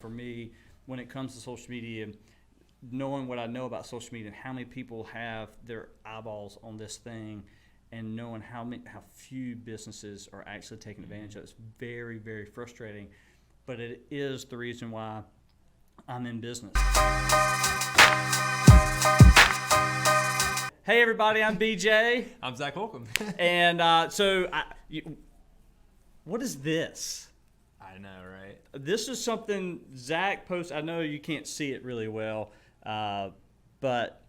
For me, when it comes to social media, knowing what I know about social media and how many people have their eyeballs on this thing, and knowing how few businesses are actually taking advantage of it, it's very, very frustrating. But it is the reason why I'm in business. Hey everybody, I'm BJ. I'm Zac Holcomb. And what is this? I know, right? This is something Zac posted. I know you can't see it really well, but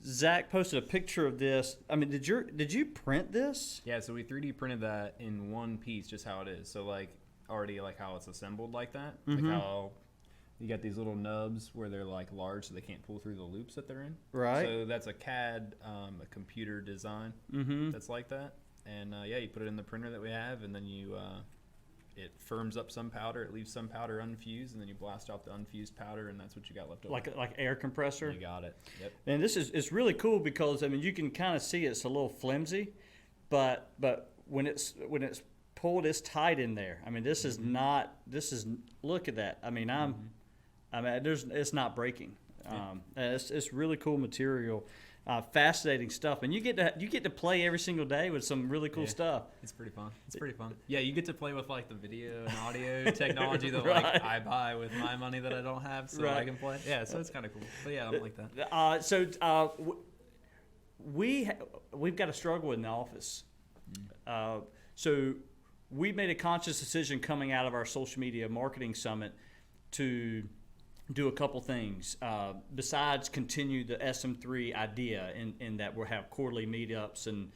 Zac posted a picture of this. I mean, did you print this? Yeah, so we 3D printed that in one piece, just how it is. So like already like how it's assembled like that. Mm-hmm. Like how you got these little nubs where they're like large so they can't pull through the loops that they're in. Right. So that's a CAD, a computer design that's like that. And yeah, you put it in the printer that we have, and then you it firms up some powder, it leaves some powder unfused, and then you blast out the unfused powder, and that's what you got left over. Like air compressor. You got it. Yep. And it's really cool because I mean you can kind of see it's a little flimsy, but when it's pulled, it's tight in there. I mean this is look at that. I mean it's not breaking. It's really cool material. Fascinating stuff, and you get to play every single day with some really cool stuff. It's pretty fun. Yeah, you get to play with like the video and audio technology that Right. like I buy with my money that I don't have, so Right. I can play. Yeah, so it's kind of cool. But yeah, I'm like that. We've got a struggle in the office. So we made a conscious decision coming out of our social media marketing summit to do a couple things besides continue the SM3 idea in that we'll have quarterly meetups and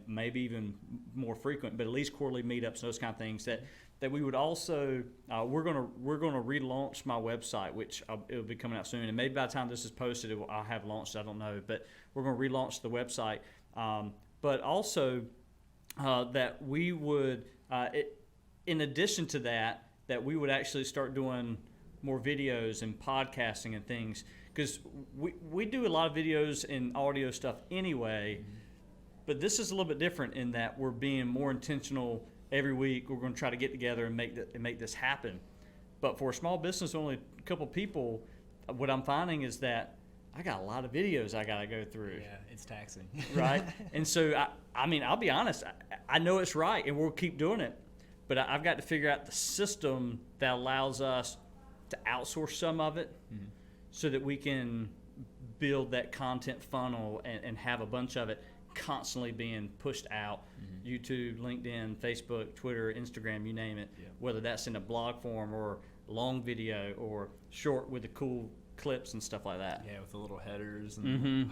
maybe even more frequent, but at least quarterly meetups and those kind of things that we would also we're gonna relaunch my website, which it'll be coming out soon, and maybe by the time this is posted I'll have launched. I don't know, but we're gonna relaunch the website. But also that we would in addition to that we would actually start doing more videos and podcasting and things, because we do a lot of videos and audio stuff anyway, but this is a little bit different in that we're being more intentional. Every week we're going to try to get together and make this happen. But for a small business, only a couple people, what I'm finding is that I got a lot of videos I got to go through. Yeah, it's taxing. Right? And so, I mean, I'll be honest, I know it's right and we'll keep doing it, but I've got to figure out the system that allows us to outsource some of it so that we can build that content funnel and have a bunch of it constantly being pushed out. YouTube, LinkedIn, Facebook, Twitter, Instagram, you name it, whether that's in a blog form or long video or short with the cool clips and stuff like that. Yeah, with the little headers. And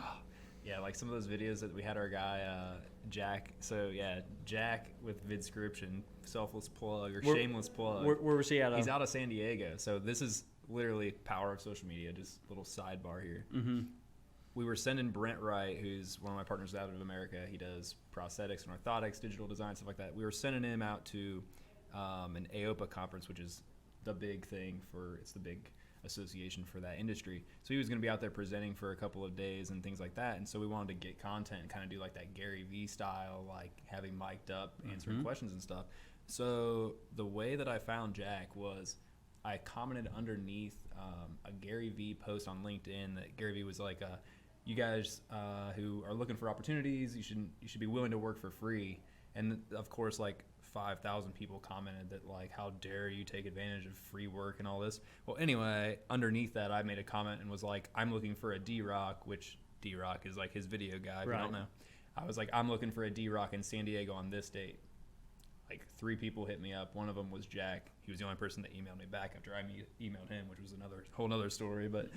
yeah, like some of those videos that we had our guy, Jack. So yeah, Jack with Vidscription, selfless plug or shameless plug. Where was he out of? He's out of San Diego. So this is literally power of social media, just a little sidebar here. We were sending Brent Wright, who's one of my partners out of America. He does prosthetics and orthotics, digital design, stuff like that. We were sending him out to an AOPA conference, which is the big thing it's the big association for that industry. So he was going to be out there presenting for a couple of days and things like that. And so we wanted to get content and kind of do like that Gary Vee style, like having mic'd up, answering questions and stuff. So the way that I found Jack was I commented underneath a Gary Vee post on LinkedIn that Gary Vee was like, you guys who are looking for opportunities, you should be willing to work for free. And of course, like 5,000 people commented that like, how dare you take advantage of free work and all this. Well, anyway, underneath that, I made a comment and was like, I'm looking for a D-Rock, which D-Rock is like his video guy. If you don't know. I was like, I'm looking for a D-Rock in San Diego on this date. Like 3 people hit me up. One of them was Jack. He was the only person that emailed me back after I emailed him, which was another whole nother story. But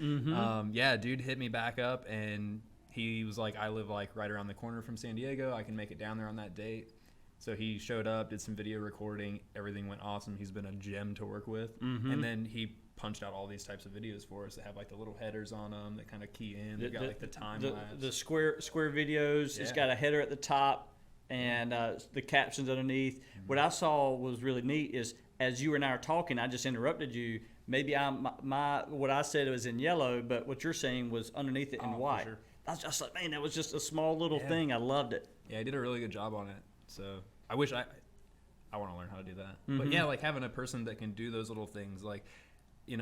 yeah, dude hit me back up and he was like, I live like right around the corner from San Diego. I can make it down there on that date. So he showed up, did some video recording. Everything went awesome. He's been a gem to work with. And then he punched out all these types of videos for us that have like the little headers on them that kind of key in. They've got like the time lapse. The square videos. It's got a header at the top and the captions underneath. What I saw was really neat is as you and I are talking, I just interrupted you. Maybe what I said was in yellow, but what you're saying was underneath it in white. Sure. I was just like, man, that was just a small little thing. I loved it. Yeah, I did a really good job on it. So I wish I want to learn how to do that. But yeah, like having a person that can do those little things, like you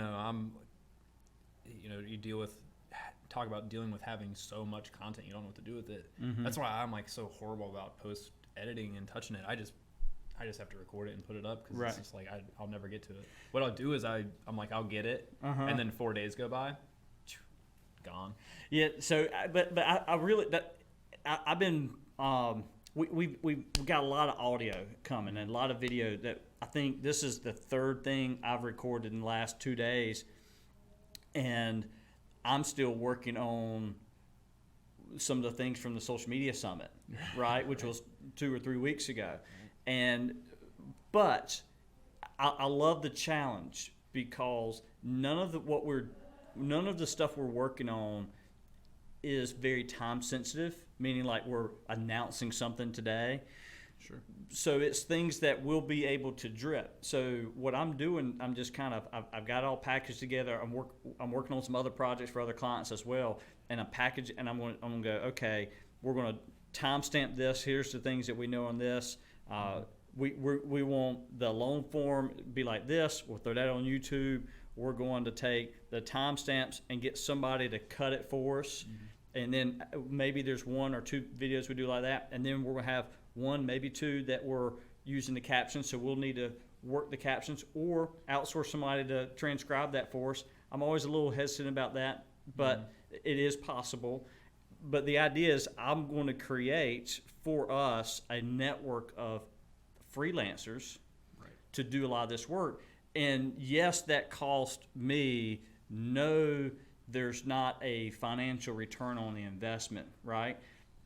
talk about dealing with having so much content, you don't know what to do with it. Mm-hmm. That's why I'm like so horrible about post editing and touching it. I just have to record it and put it up because it's just like I'll never get to it. What I'll do is I'm like I'll get it, and then 4 days go by, gone. Yeah. So, but I really I've been we've got a lot of audio coming and a lot of video that I think this is the third thing I've recorded in the last 2 days, and I'm still working on some of the things from the social media summit, right? Which was 2 or 3 weeks ago. But I love the challenge because none of the stuff we're working on is very time sensitive, meaning like we're announcing something today. Sure. So it's things that we'll be able to drip. So what I'm doing, I'm just kind of, I've got it all packaged together. I'm working on some other projects for other clients as well, and I'm going to go, okay, we're going to timestamp this. Here's the things that we know on this. We want the long form be like this. We'll throw that on YouTube. We're going to take the timestamps and get somebody to cut it for us. Mm-hmm. And then maybe there's 1 or 2 videos we do like that. And then we're going to have 1, maybe 2 that we're using the captions. So we'll need to work the captions or outsource somebody to transcribe that for us. I'm always a little hesitant about that, but it is possible. But the idea is I'm going to create for us a network of freelancers to do a lot of this work. And yes, that cost me. No, there's not a financial return on the investment, right?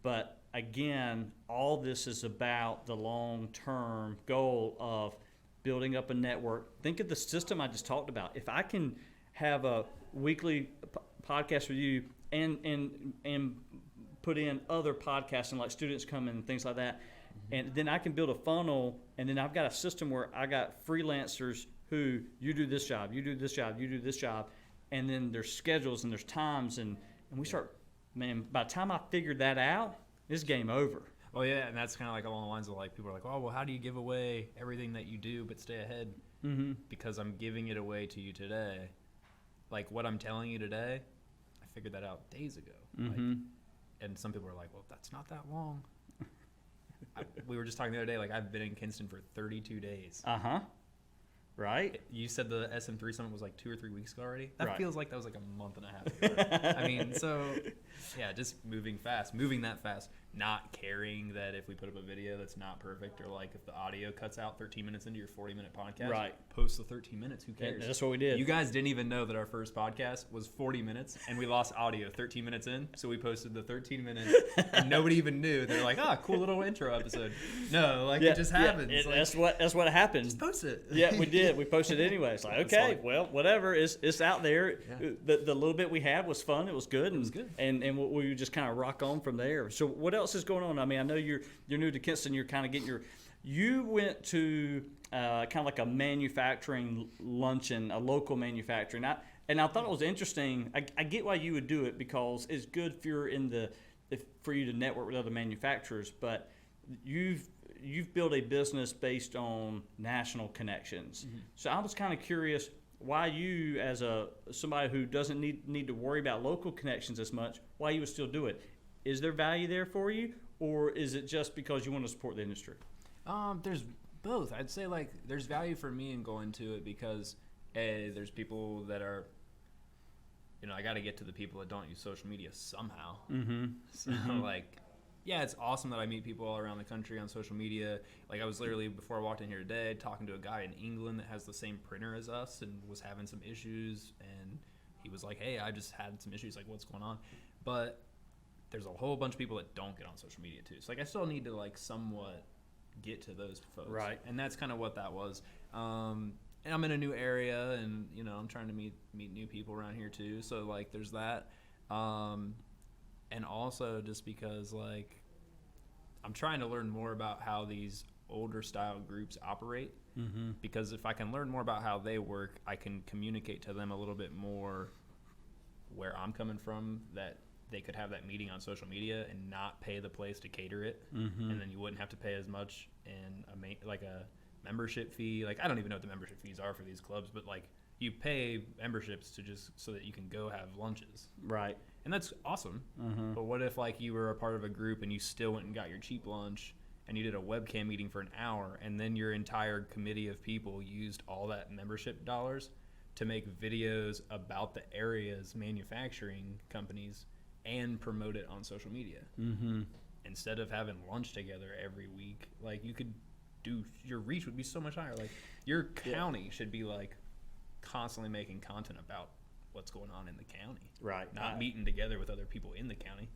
But again, all this is about the long-term goal of building up a network. Think of the system I just talked about. If I can have a weekly podcast with you and put in other podcasts and like students come in and things like that, and then I can build a funnel, and then I've got a system where I got freelancers who you do this job, you do this job, you do this job, and then there's schedules and there's times, and we start, man, by the time I figured that out, it's game over. Well, yeah, and that's kind of like along the lines of like people are like, oh, well, how do you give away everything that you do but stay ahead? Mm-hmm. Because I'm giving it away to you today. Like what I'm telling you today, I figured that out days ago. Mm-hmm. Like, and some people are like, well, that's not that long. We were just talking the other day, like I've been in Kinston for 32 days. Uh-huh. Right? You said the SM3 Summit was like 2 or 3 weeks ago already? That feels like that was like a month and a half ago. I mean, so yeah, just moving that fast, not caring that if we put up a video that's not perfect or like if the audio cuts out 13 minutes into your 40-minute podcast, post the 13 minutes, who cares? Yeah, that's what we did. You guys didn't even know that our first podcast was 40 minutes and we lost audio 13 minutes in, so we posted the 13 minutes and nobody even knew. They're like, cool little intro episode. No, like it just happens. That's what happened. Just post it. Yeah, we did. We posted it anyway. It's like, okay, well, whatever. It's out there. Yeah. The little bit we had was fun. It was good. It was good. And we just kind of rock on from there. So what else is going on? I mean, I know you're new to Kinston. You're kind of getting you went to kind of like a manufacturing luncheon, a local manufacturing. And I thought it was interesting. I get why you would do it because it's good for you to network with other manufacturers. But you've built a business based on national connections. Mm-hmm. So I was kind of curious why you, as somebody who doesn't need to worry about local connections as much, why you would still do it. Is there value there for you, or is it just because you want to support the industry? There's both. I'd say like there's value for me in going to it because there's people that are, I got to get to the people that don't use social media somehow. Mm-hmm. So like, yeah, it's awesome that I meet people all around the country on social media. Like I was literally, before I walked in here today, talking to a guy in England that has the same printer as us and was having some issues. And he was like, hey, I just had some issues. Like, what's going on? But there's a whole bunch of people that don't get on social media too. So like I still need to like somewhat get to those folks. Right. And that's kind of what that was. And I'm in a new area and, I'm trying to meet new people around here too. So like there's that. And also just because like I'm trying to learn more about how these older style groups operate, because if I can learn more about how they work, I can communicate to them a little bit more where I'm coming from, that they could have that meeting on social media and not pay the place to cater it, and then you wouldn't have to pay as much in a membership fee. Like I don't even know what the membership fees are for these clubs, but like You pay memberships to just so that you can go have lunches. Right. And that's awesome. But what if like you were a part of a group and you still went and got your cheap lunch and you did a webcam meeting for an hour, and then your entire committee of people used all that membership dollars to make videos about the area's manufacturing companies and promote it on social media. Instead of having lunch together every week, like you could do, your reach would be so much higher. Like your county should be like constantly making content about what's going on in the county, right? Not meeting together with other people in the county.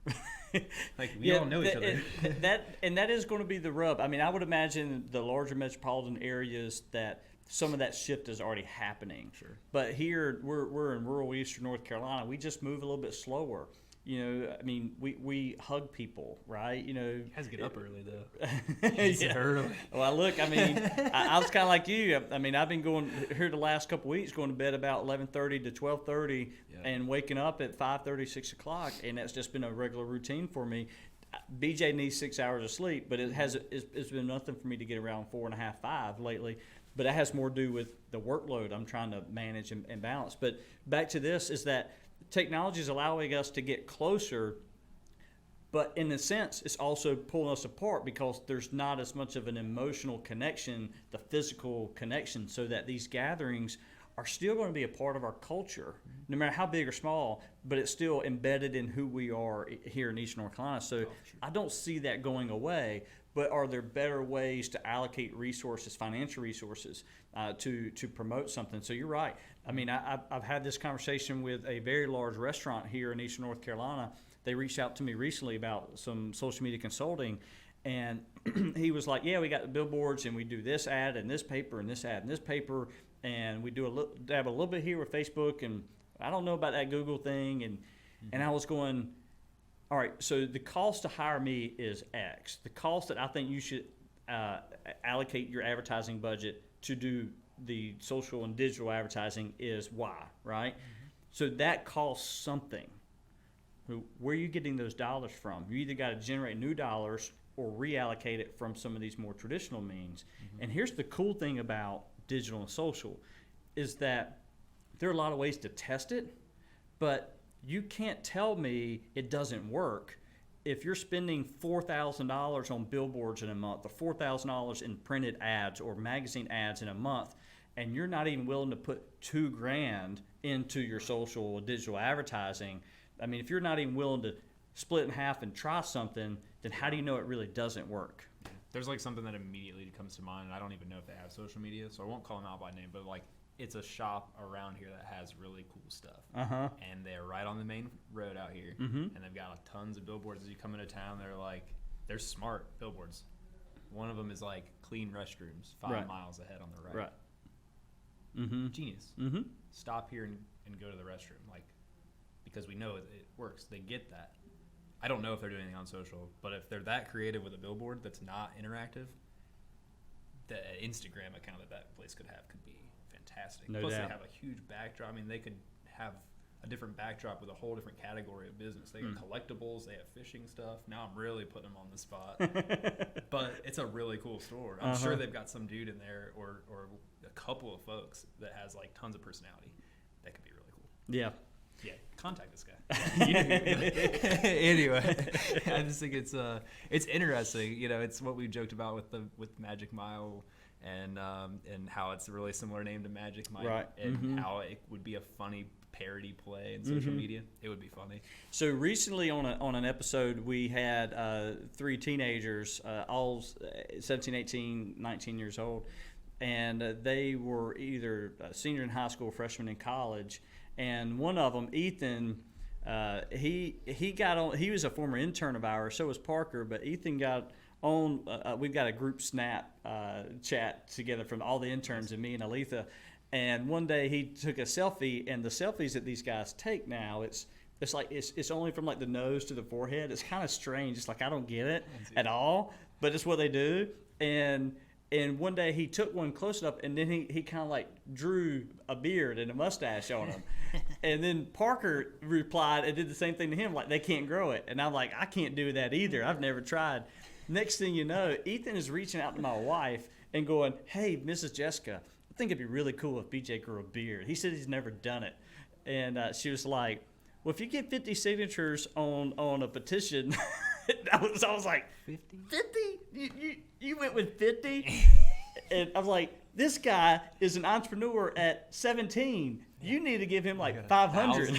Like we all know each other. That is going to be the rub. I mean, I would imagine the larger metropolitan areas that some of that shift is already happening. Sure. But here we're in rural eastern North Carolina. We just move a little bit slower. You know, I mean, we hug people, right? You know, you guys get up early though. Yeah. Early. Well, look, I mean, I was kind of like you. I mean, I've been going here the last couple of weeks, going to bed about 11:30 to 12:30, and waking up at 5:30, 6 o'clock, and that's just been a regular routine for me. BJ needs 6 hours of sleep, but it's been nothing for me to get around 4.5, 5 lately. But it has more to do with the workload I'm trying to manage and balance. But back to this is that technology is allowing us to get closer, but in a sense, it's also pulling us apart because there's not as much of an emotional connection, the physical connection, so that these gatherings are still going to be a part of our culture, no matter how big or small, but it's still embedded in who we are here in Eastern North Carolina. So I don't see that going away, but are there better ways to allocate resources, financial resources, to promote something? So you're right. I mean, I've had this conversation with a very large restaurant here in Eastern North Carolina. They reached out to me recently about some social media consulting, and he was like, yeah, we got the billboards, and we do this ad and this paper and this ad and this paper, and we do dab a little bit here with Facebook, and I don't know about that Google thing. And I was going, all right, so the cost to hire me is X. The cost that I think you should allocate your advertising budget to do the social and digital advertising is Y, right? So that costs something. Where are you getting those dollars from? You either got to generate new dollars or reallocate it from some of these more traditional means. And here's the cool thing about digital and social is that there are a lot of ways to test it, but you can't tell me it doesn't work if you're spending $4,000 on billboards in a month or $4,000 in printed ads or magazine ads in a month, and you're not even willing to put $2,000 into your social or digital advertising. I mean, if you're not even willing to split in half and try something, then how do you know it really doesn't work? There's like something that immediately comes to mind, and I don't even know if they have social media, so I won't call them out by name, but like it's a shop around here that has really cool stuff. And they're right on the main road out here, and they've got tons of billboards. As you come into town, they're smart billboards. One of them is like clean restrooms 5 miles ahead on the right. Genius. Stop here and go to the restroom, like, because we know it works. They get that. I don't know if they're doing anything on social, but if they're that creative with a billboard that's not interactive, the Instagram account that place could have could be fantastic. No Plus, doubt. they have a huge backdrop. I mean, they could have a different backdrop with a whole different category of business. They have collectibles. They have fishing stuff. Now I'm really putting them on the spot. But it's a really cool store. I'm sure they've got some dude in there or a couple of folks that has like tons of personality. That could be really cool. Yeah. Yeah, contact this guy. Anyway, I just think it's interesting. You know, it's what we joked about with Magic Mile, and how it's a really similar name to Magic Mile, and how it would be a funny parody play in social media. It would be funny. So recently on an episode, we had 3 teenagers, all 17, 18, 19 years old, and they were either a senior in high school, freshman in college. And one of them, Ethan, he got on. He was a former intern of ours. So was Parker. But Ethan got on. We've got a group Snap chat together from all the interns and me and Aletha. And one day he took a selfie. And the selfies that these guys take now, it's like it's only from like the nose to the forehead. It's kind of strange. It's like I don't get it at all. But it's what they do. And one day he took one close enough, and then he kind of like drew a beard and a mustache on him. And then Parker replied and did the same thing to him, like they can't grow it. And I'm like, I can't do that either. I've never tried. Next thing you know, Ethan is reaching out to my wife and going, hey, Mrs. Jessica, think it'd be really cool if BJ grew a beard. He said he's never done it. And she was like, well, if you get 50 signatures on a petition, I was like, 50? 50? You went with 50? And I was like, this guy is an entrepreneur at 17. You need to give him like 500.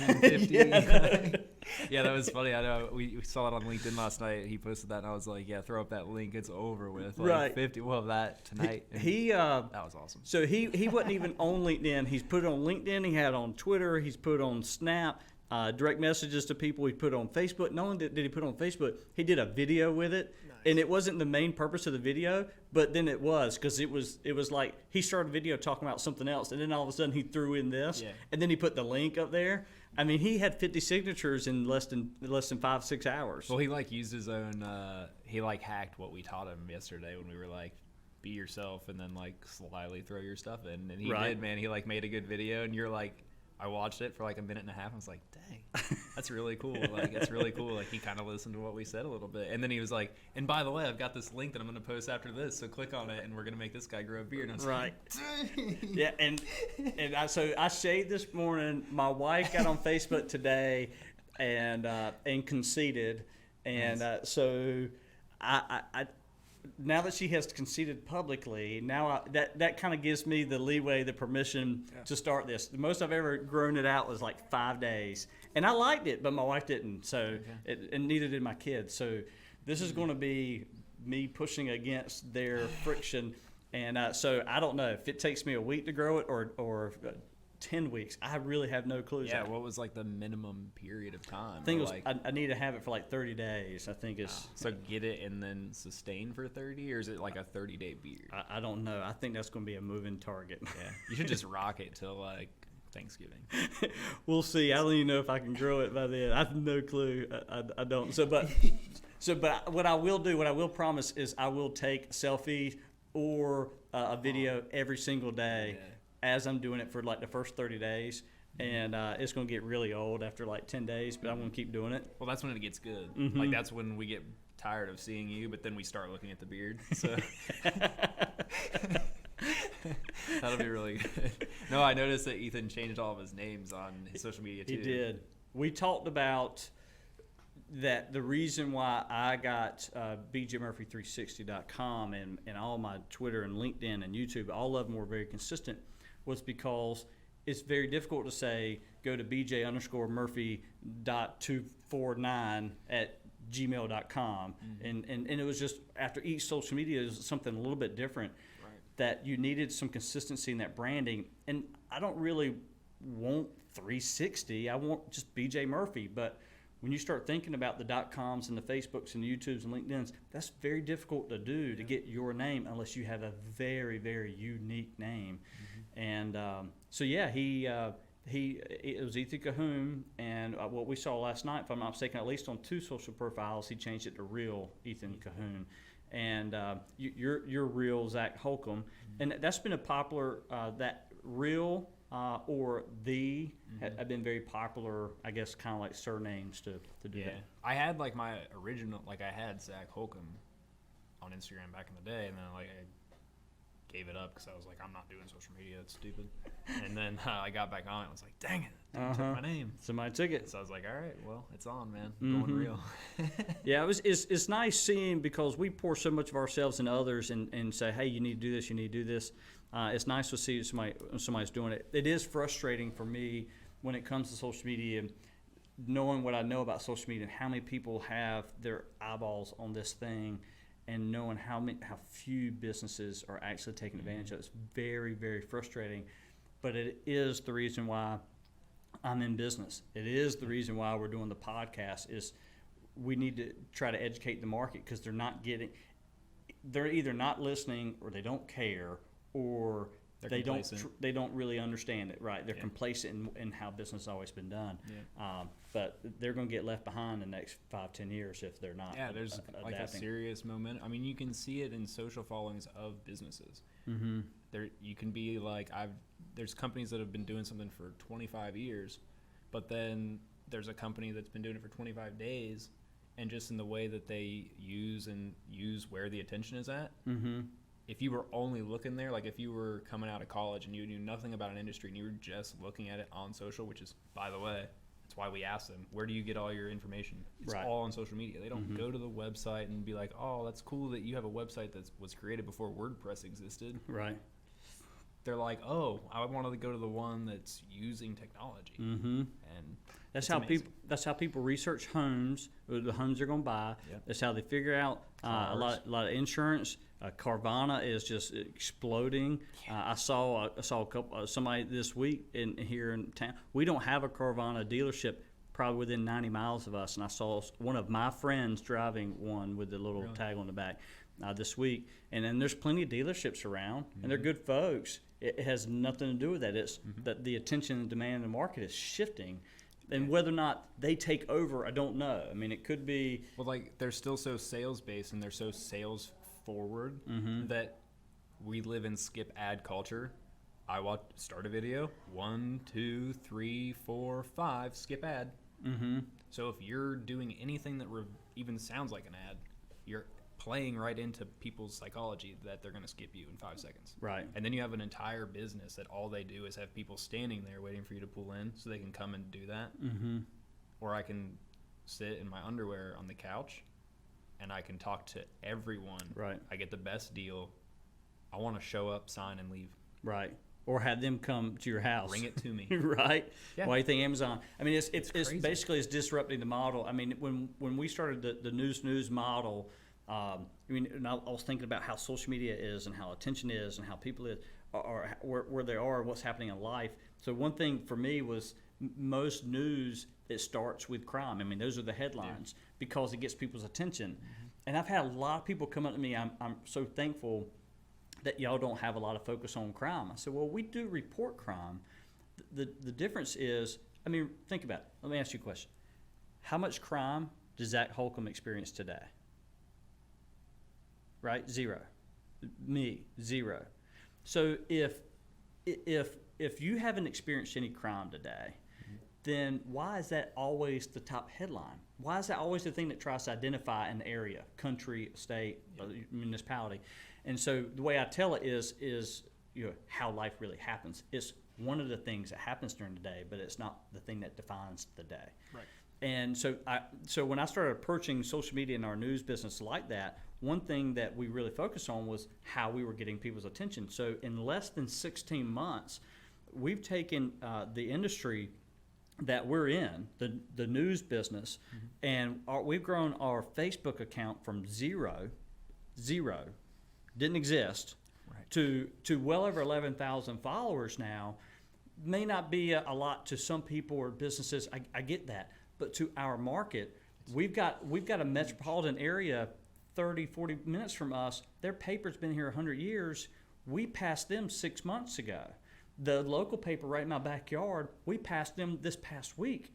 Yeah, that was funny. I know we saw it on LinkedIn last night. He posted that, and I was like, yeah, throw up that link. It's over with. Like, right. 50. We'll have that tonight. That was awesome. So he wasn't even on LinkedIn. He's put it on LinkedIn. He had it on Twitter. He's put it on Snap. Direct messages to people. He put on Facebook. Not only did he put on Facebook, he did a video with it. Nice. And it wasn't the main purpose of the video, but then it was, because it was like he started a video talking about something else, and then all of a sudden he threw in this, and then he put the link up there. I mean, he had 50 signatures in less than 5-6 hours. Well, he like used his own. He like hacked what we taught him yesterday when we were like, be yourself, and then like slyly throw your stuff in. And he did, man. He like made a good video, and you're like, I watched it for like a minute and a half. I was like, dang, that's really cool. Like, it's really cool. Like, he kind of listened to what we said a little bit. And then he was like, and by the way, I've got this link that I'm going to post after this. So click on it, and we're going to make this guy grow a beard. And I was right. Like, yeah. And so I shaved this morning. My wife got on Facebook today and conceded. And so I now that she has conceded publicly, now that kind of gives me the leeway, the permission to start this. The most I've ever grown it out was like 5 days, and I liked it, but my wife didn't. So, and neither did my kids. So, this is going to be me pushing against their friction, and so I don't know if it takes me a week to grow it or 10 weeks. I really have no clue. Yeah, what was like the minimum period of time? I think it was, I need to have it for like 30 days. I think it's so get it and then sustain for 30, or is it like a 30-day beard? I don't know. I think that's going to be a moving target. Yeah, you should just rock it till like Thanksgiving. We'll see. I don't even know if I can grow it by then. I have no clue. I don't. But what I will do, what I will promise is I will take selfies or a video every single day. Yeah. As I'm doing it for like the first 30 days, and it's going to get really old after like 10 days, but I'm going to keep doing it. Well, that's when it gets good. Mm-hmm. Like, that's when we get tired of seeing you, but then we start looking at the beard. So that'll be really good. No, I noticed that Ethan changed all of his names on his social media too. He did. We talked about that the reason why I got BJMurphy360.com and all my Twitter and LinkedIn and YouTube, all of them were very consistent, was because it's very difficult to say go to BJ_Murphy.249 at gmail.com. Mm-hmm. And it was just after each social media is something a little bit different, that you needed some consistency in that branding. And I don't really want 360. I want just BJ Murphy. But when you start thinking about the .coms and the Facebooks and the YouTubes and LinkedIns, that's very difficult to do to get your name unless you have a very, very unique name. Mm-hmm. And so yeah, it was Ethan Cahoon, and what we saw last night, if I'm not mistaken, at least on 2 social profiles, he changed it to real Ethan Cahoon, and you're real Zac Holcomb, and that's been a popular that real. Or the have been very popular, I guess, kind of like surnames to do that. I had like my original, like I had Zac Holcomb on Instagram back in the day, and then like I gave it up because I was like, I'm not doing social media, it's stupid. And then I got back on it, and was like, dang it, took my name. Somebody took it. So I was like, all right, well, it's on, man. Going real. Yeah, it's nice seeing, because we pour so much of ourselves into others and say, hey, you need to do this, you need to do this. It's nice to see somebody's doing it. It is frustrating for me when it comes to social media, knowing what I know about social media and how many people have their eyeballs on this thing, and knowing how few businesses are actually taking advantage of it. It's very, very frustrating, but it is the reason why I'm in business. It is the reason why we're doing the podcast. Is we need to try to educate the market, because they're either not listening, or they don't care, or they don't really understand it. Right? They're complacent in how business has always been done. Yeah. But they're going to get left behind in the next 5-10 years if they're not. Yeah, there's like a serious momentum. I mean, you can see it in social followings of businesses. Mm-hmm. You can be like, there's companies that have been doing something for 25 years, but then there's a company that's been doing it for 25 days, and just in the way that they use where the attention is at, if you were only looking there, like if you were coming out of college and you knew nothing about an industry and you were just looking at it on social, which is, by the way, that's why we ask them, where do you get all your information? It's all on social media. They don't go to the website and be like, oh, that's cool that you have a website that was created before WordPress existed. Right. They're like, oh, I wanted to go to the one that's using technology. And that's how people research homes, the homes they're going to buy. Yep. That's how they figure out a lot of insurance. Carvana is just exploding. I saw a couple somebody this week here in town. We don't have a Carvana dealership probably within 90 miles of us, and I saw one of my friends driving one with the little tag on the back this week. And then there's plenty of dealerships around, and they're good folks. It has nothing to do with that. It's that the attention and demand in the market is shifting. And whether or not they take over, I don't know. I mean, it could be. Well, like they're still so sales based and they're so sales forward that we live in skip ad culture. I start a video, 1, 2, 3, 4, 5, skip ad. So if you're doing anything that even sounds like an ad, you're playing right into people's psychology that they're going to skip you in 5 seconds. Right. And then you have an entire business that all they do is have people standing there waiting for you to pull in so they can come and do that. Or I can sit in my underwear on the couch and I can talk to everyone. Right. I get the best deal. I want to show up, sign, and leave. Right. Or have them come to your house. Bring it to me. Right. Yeah. Why do you think Amazon? I mean, it's basically it's disrupting the model. I mean, when we started the news model, I was thinking about how social media is and how attention is and how people are where they are, what's happening in life. So one thing for me was most news, it starts with crime. I mean, those are the headlines because it gets people's attention. And I've had a lot of people come up to me. I'm so thankful that y'all don't have a lot of focus on crime. I said, well, we do report crime. The difference is, I mean, think about it. Let me ask you a question. How much crime does Zac Holcomb experience today? Right? 0. Me, 0. So if you haven't experienced any crime today, then why is that always the top headline? Why is that always the thing that tries to identify an area, country, state, municipality? And so the way I tell it is how life really happens. It's one of the things that happens during the day, but it's not the thing that defines the day. Right. And so when I started approaching social media in our news business like that, one thing that we really focused on was how we were getting people's attention. So in less than 16 months, we've taken the industry that we're in, the news business, and we've grown our Facebook account from zero, didn't exist, to well over 11,000 followers now. May not be a lot to some people or businesses. I get that. But to our market, we've got a metropolitan area 30, 40 minutes from us. Their paper's been here 100 years. We passed them 6 months ago. The local paper right in my backyard, we passed them this past week.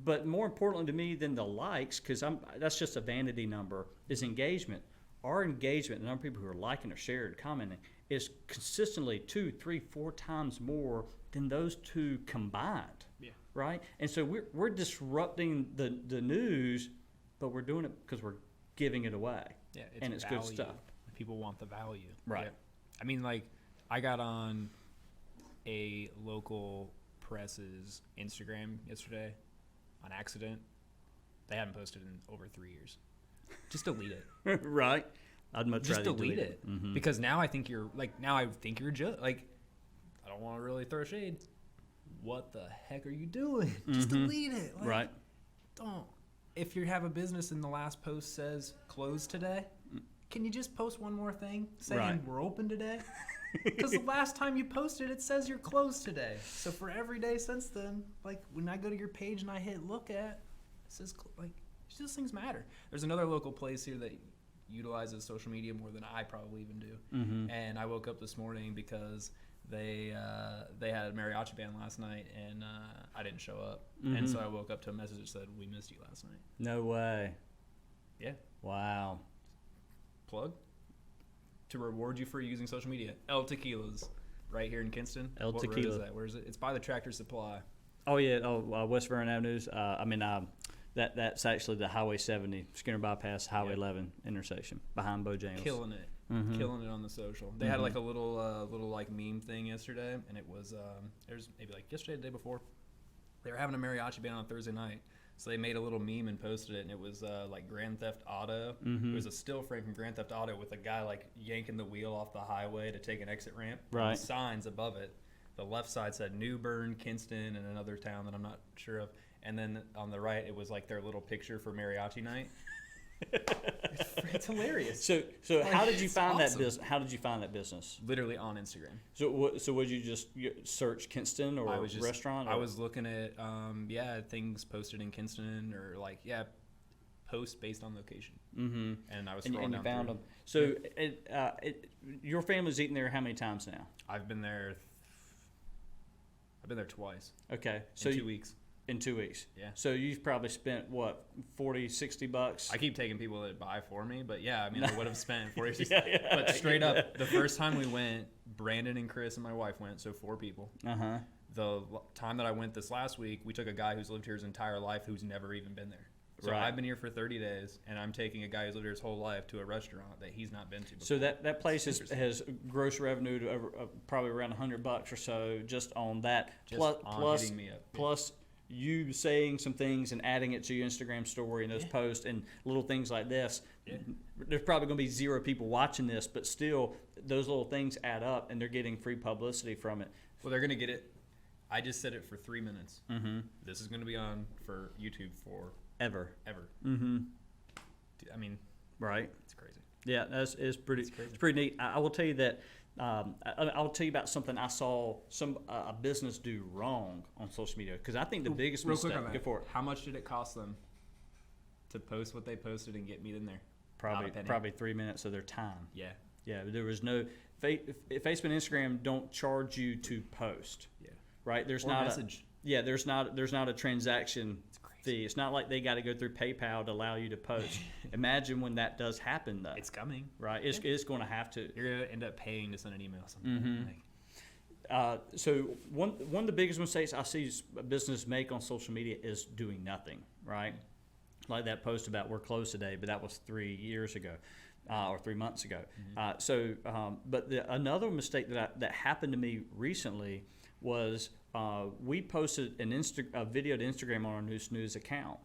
But more importantly to me than the likes, because that's just a vanity number, is engagement. Our engagement, the number of people who are liking or sharing or commenting, is consistently 2, 3, 4 times more than those two combined. Yeah. Right? And so we're disrupting the news, but we're doing it because we're giving it away. Yeah, it's value. good stuff. People want the value. Right. Yeah. I mean, like, I got on a local press's Instagram yesterday on accident. They haven't posted in over 3 years. Just delete it. Right. I'd much just rather delete it. Because now I think you're like, I don't want to really throw shade. What the heck are you doing? Just delete it. Like, right. Don't. If you have a business and the last post says closed today, can you just post one more thing saying we're open today? Because the last time you posted, it says you're closed today. So for every day since then, like when I go to your page and I hit look at, it says like those things matter. There's another local place here that utilizes social media more than I probably even do. And I woke up this morning because they had a mariachi band last night and I didn't show up. And so I woke up to a message that said, "We missed you last night." No way. Yeah. Wow. Plug. To reward you for using social media. El Tequila's right here in Kinston. What Tequila. road is that? Where is it? It's by the Tractor Supply. Oh, yeah. West Vernon Avenues. That's actually the Highway 70, Skinner Bypass, Highway 11 intersection behind Bojangles. Killing it. killing it on the social. They had like a little like meme thing yesterday, and it was it was maybe like yesterday, the day before. They were having a mariachi band on Thursday night, so they made a little meme and posted it, and it was like Grand Theft Auto. It was a still frame from Grand Theft Auto with a guy like yanking the wheel off the highway to take an exit ramp. Right. And the signs above it, the left side said New Bern, Kinston, and another town that I'm not sure of. And then on the right, it was like their little picture for mariachi night. It's hilarious. So Like, how did you it's find that awesome. business? How did you find that business? Literally on Instagram. So would you just search Kinston or restaurant? I was looking at things posted in Kinston or like posts based on location. Mm-hmm. And I was And scrolling you down found through. them. So your family's eaten there how many times now? I've been there twice. Okay, so in 2 weeks. In 2 weeks. Yeah. So you've probably spent what, $40-$60? I keep taking people that buy for me, but yeah, I mean, I would have spent 40, Yeah, but straight up, the first time we went, Brandon and Chris and my wife went, so 4 people. Uh-huh. The time that I went this last week, we took a guy who's lived here his entire life who's never even been there. So Right. I've been here for 30 days, and I'm taking a guy who's lived here his whole life to a restaurant that he's not been to before. So that place It's has gross revenue to probably around $100 or so just on that. Just on hitting me up. Yeah. Plus you saying some things and adding it to your Instagram story and those posts and little things like this. Yeah. There's probably going to be 0 people watching this, but still those little things add up and they're getting free publicity from it. Well, they're going to get it. I just said it for 3 minutes. Mm-hmm. This is going to be on for YouTube for Ever. Mm-hmm. I mean, right. it's crazy. Yeah, it's pretty neat. I will tell you that I'll tell you about something I saw a business do wrong on social media, because I think the biggest Real mistake. quick on that. Go for it. How much did it cost them to post what they posted and get me in there? Not a penny. Probably 3 minutes of their time. Yeah. Yeah, there was no Facebook and Instagram don't charge you to post. Yeah. Right? There's Or not message. there's not a transaction fee. It's not like they got to go through PayPal to allow you to post. Imagine when that does happen, though. It's coming. Right? It's going to have to. You're going to end up paying to send an email or something. Mm-hmm. So one of the biggest mistakes I see a business make on social media is doing nothing, right? Like that post about we're closed today, but that was 3 years ago or 3 months ago. But another mistake that happened to me recently was we posted a video to Instagram on our news account.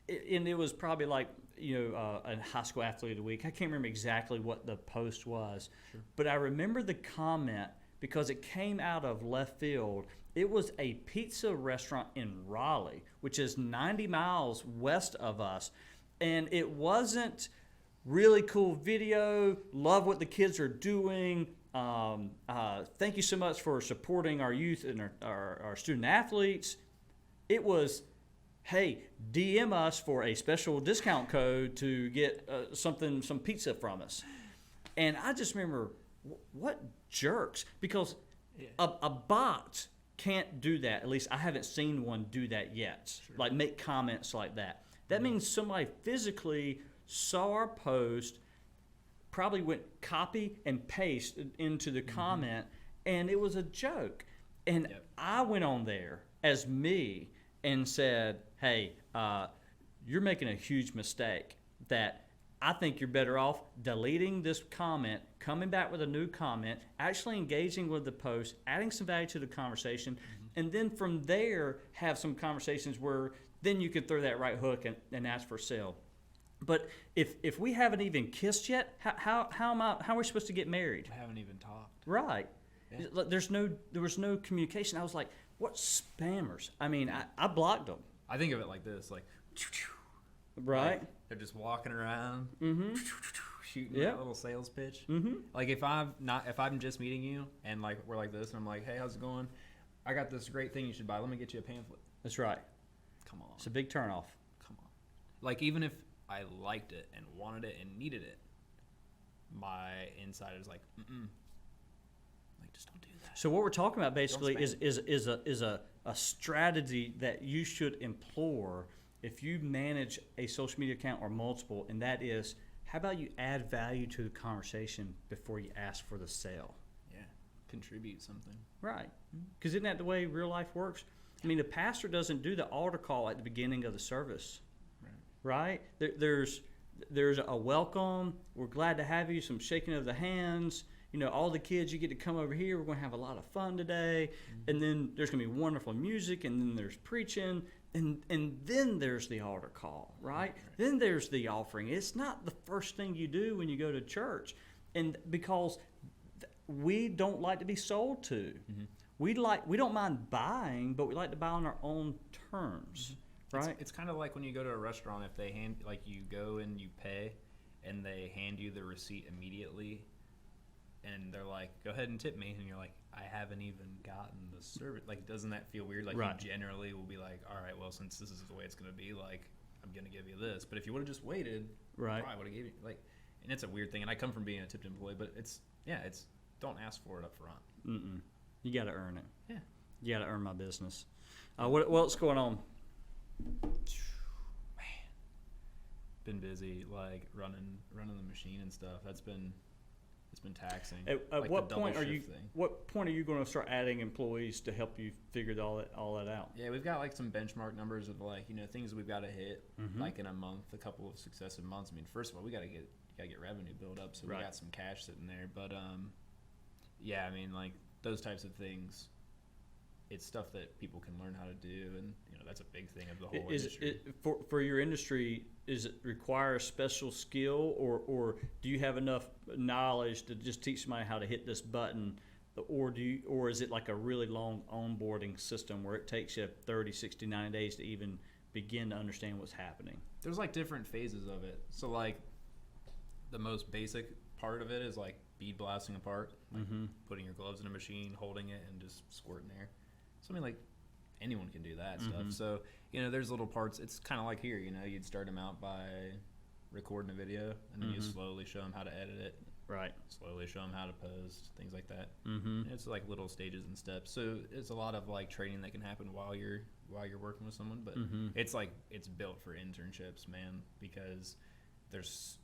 And it was probably like, a high school athlete of the week. I can't remember exactly what the post was, but I remember the comment because it came out of left field. It was a pizza restaurant in Raleigh, which is 90 miles west of us. And it wasn't really cool video, love what the kids are doing. Thank you so much for supporting our youth and our student athletes. It was, hey, DM us for a special discount code to get some pizza from us. And I just remember, what jerks, because a bot can't do that. At least I haven't seen one do that yet. Sure. Like make comments like that. That means somebody physically saw our post, probably went copy and paste into the comment, and it was a joke. And I went on there as me and said, hey, you're making a huge mistake, that I think you're better off deleting this comment, coming back with a new comment, actually engaging with the post, adding some value to the conversation, and then from there have some conversations where then you could throw that right hook and ask for sale. But if we haven't even kissed yet, how are we supposed to get married? I haven't even talked. Right. Yeah. There was no communication. I was like, what spammers? I mean, I blocked them. I think of it like this, like, right? Like, they're just walking around, shooting that little sales pitch. Like if I'm just meeting you and like we're like this, and I'm like, hey, how's it going? I got this great thing you should buy. Let me get you a pamphlet. That's right. Come on. It's a big turnoff. Come on. Like even if I liked it and wanted it and needed it, my inside is like, like just don't do that. So what we're talking about basically is a strategy that you should employ if you manage a social media account or multiple, and that is, how about you add value to the conversation before you ask for the sale? Yeah, contribute something. Right, because isn't that the way real life works? I mean, the pastor doesn't do the altar call at the beginning of the service, right? There's there's a welcome. We're glad to have you. Some shaking of the hands. All the kids, you get to come over here. We're going to have a lot of fun today. And then there's going to be wonderful music, and then there's preaching, and then there's the altar call, right? Then there's the offering. It's not the first thing you do when you go to church, and because we don't like to be sold to. We don't mind buying, but we like to buy on our own terms, right? It's kind of like when you go to a restaurant. If they you go and you pay, and they hand you the receipt immediately. And they're like, go ahead and tip me. And you're like, I haven't even gotten the service. Like, doesn't that feel weird? Like, right. You generally will be like, all right, well, since this is the way it's going to be, like, I'm going to give you this. But if you would have just waited, right. I probably would have gave you, like, and it's a weird thing. And I come from being a tipped employee, but it's don't ask for it up front. You got to earn it. Yeah. You got to earn my business. What else going on? Man. Been busy, like, running the machine and stuff. It's been taxing. At what point are you going to start adding employees to help you figure all that out? Yeah, we've got like some benchmark numbers of like things we've got to hit like in a month, a couple of successive months. I mean, first of all, we got to get revenue built up, so we got some cash sitting there. But yeah, I mean, like those types of things, it's stuff that people can learn how to do, and that's a big thing of the whole industry. For your industry, is it require a special skill, or do you have enough knowledge to just teach somebody how to hit this button, or is it like a really long onboarding system where it takes you 30, 60, 90 days to even begin to understand what's happening? There's like different phases of it. So like the most basic part of it is like bead blasting apart, like putting your gloves in a machine, holding it, and just squirting air. So I mean, like anyone can do that stuff. So there's little parts. It's kind of like here. You'd start them out by recording a video, and then you slowly show them how to edit it. Right. Slowly show them how to post, things like that. It's like little stages and steps. So it's a lot of like training that can happen while you're working with someone. But it's like it's built for internships, man, because there's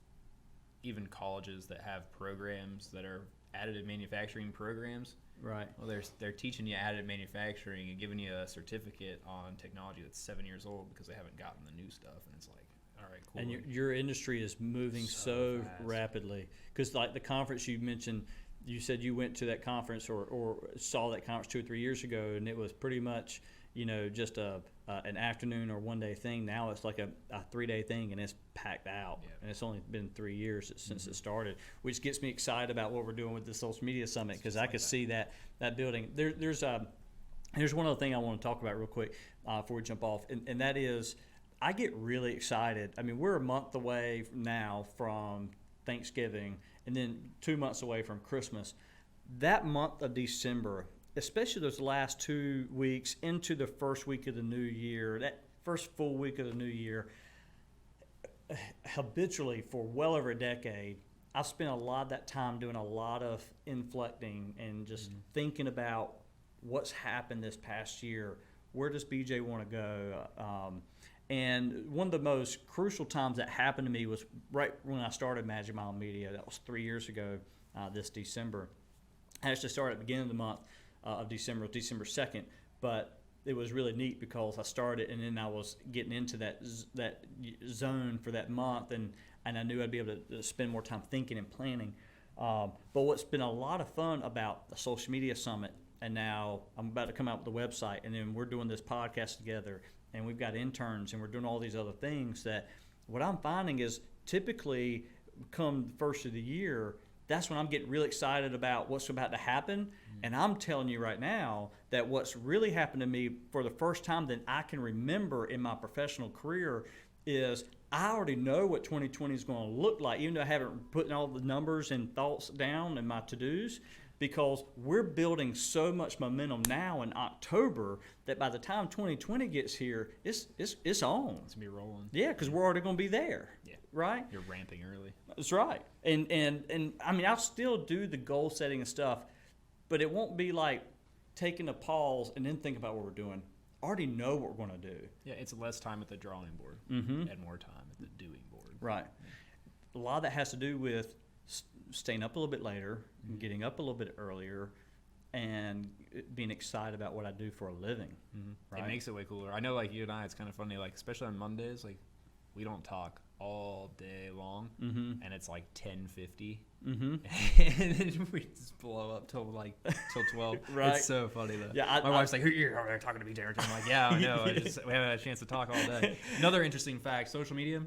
even colleges that have programs that are additive manufacturing programs. Right. Well, they're teaching you additive manufacturing and giving you a certificate on technology that's 7 years old because they haven't gotten the new stuff, and it's like, all right, cool. And your industry is moving so fast. rapidly, because like the conference you mentioned, you said you went to that conference or saw that conference 2 or 3 years ago, and it was pretty much just an afternoon or 1 day thing. Now it's like a 3-day thing, and it's packed out. Yeah. And it's only been 3 years since it started, which gets me excited about what we're doing with the social media summit, because I could see that building. There's one other thing I want to talk about real quick before we jump off, and that is I get really excited. I mean, we're a month away now from Thanksgiving, and then 2 months away from Christmas. That month of December, especially those last 2 weeks into the first week of the new year, that first full week of the new year, habitually for well over a decade, I've spent a lot of that time doing a lot of inflecting and just thinking about what's happened this past year. Where does BJ want to go? And one of the most crucial times that happened to me was right when I started Magic Mile Media. That was 3 years ago this December. I actually started at the beginning of the month of December, December 2nd, but it was really neat because I started and then I was getting into that zone for that month, and I knew I'd be able to spend more time thinking and planning. But what's been a lot of fun about the Social Media Summit, and now I'm about to come out with the website, and then we're doing this podcast together, and we've got interns, and we're doing all these other things, that what I'm finding is typically come the first of the year, that's when I'm getting really excited about what's about to happen. And I'm telling you right now that what's really happened to me for the first time that I can remember in my professional career is I already know what 2020 is going to look like, even though I haven't put all the numbers and thoughts down in my to-dos, because we're building so much momentum now in October that by the time 2020 gets here, it's on. It's going to be rolling. Yeah, because we're already going to be there. Yeah. Right? You're ramping early. That's right. And I mean, I'll still do the goal setting and stuff, but it won't be like taking a pause and then think about what we're doing. I already know what we're going to do. Yeah, it's less time at the drawing board and more time at the doing board. Right. A lot of that has to do with staying up a little bit later, getting up a little bit earlier, and being excited about what I do for a living. Right? It makes it way cooler. I know, like you and I, it's kind of funny, like especially on Mondays, like we don't talk all day long, Mm-hmm. and it's like 10:50, Mm-hmm. and then we just blow up till 12. Right. It's so funny though. Yeah, My wife's like, "You're over there talking to me, Darrington." I'm like, "Yeah, I know. We haven't had a chance to talk all day." Another interesting fact: social media.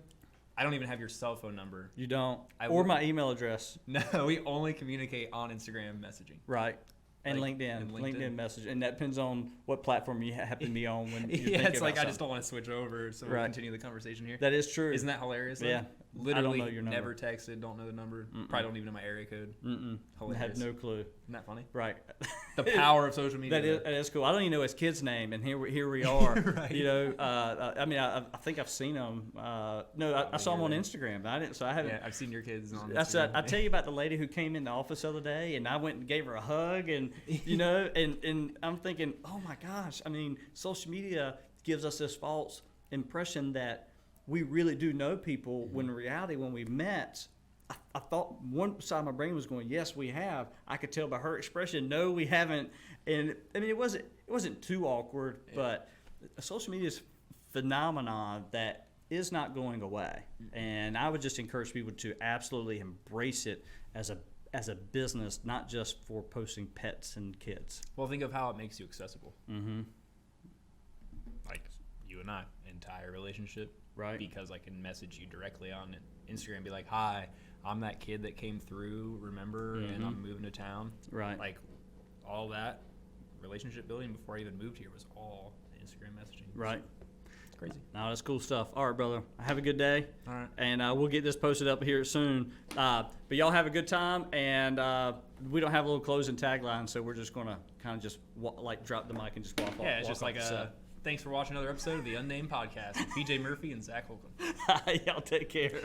I don't even have your cell phone number. You don't. I Or would- my email address. No, we only communicate on Instagram messaging. Right. And Like, LinkedIn. and LinkedIn LinkedIn. message. And that depends on what platform you happen to be on when you're Yeah, thinking it's like about I just something. don't want to switch over, so we'll Right. continue the conversation here. That is true. Isn't that hilarious? though? Yeah. Literally know your number. never texted, don't know the number, probably don't even know my area code. Mm-mm. I Hilarious. have no clue. Isn't that funny? Right. The power of social media. That is cool. I don't even know his kid's name, and here we are. Right. You know, I mean, I think I've seen him. No, I saw him on Instagram. I didn't. So I haven't. Yeah, I've seen your kids on That's Instagram. I tell you about the lady who came in the office the other day, and I went and gave her a hug, and you know, and I'm thinking, oh my gosh, I mean, social media gives us this false impression that we really do know people, when in reality, when we met, I thought one side of my brain was going, yes, we have. I could tell by her expression, no, we haven't. And I mean, it wasn't too awkward, but social media is a phenomenon that is not going away. And I would just encourage people to absolutely embrace it as a business, not just for posting pets and kids. Well, think of how it makes you accessible. Mm-hmm. Like you and I, entire relationship. Right. Because I can message you directly on Instagram and be like, "Hi, I'm that kid that came through, remember, and I'm moving to town." Right. Like all that relationship building before I even moved here was all Instagram messaging. Right. It's crazy. No, that's cool stuff. All right, brother. Have a good day. All right. And we'll get this posted up here soon. But y'all have a good time. And we don't have a little closing tagline, so we're just going to kind of just drop the mic and just walk off. Yeah, it's walk just off like the set. thanks for watching another episode of the Unnamed Podcast with BJ Murphy and Zac Holcomb. Y'all take care.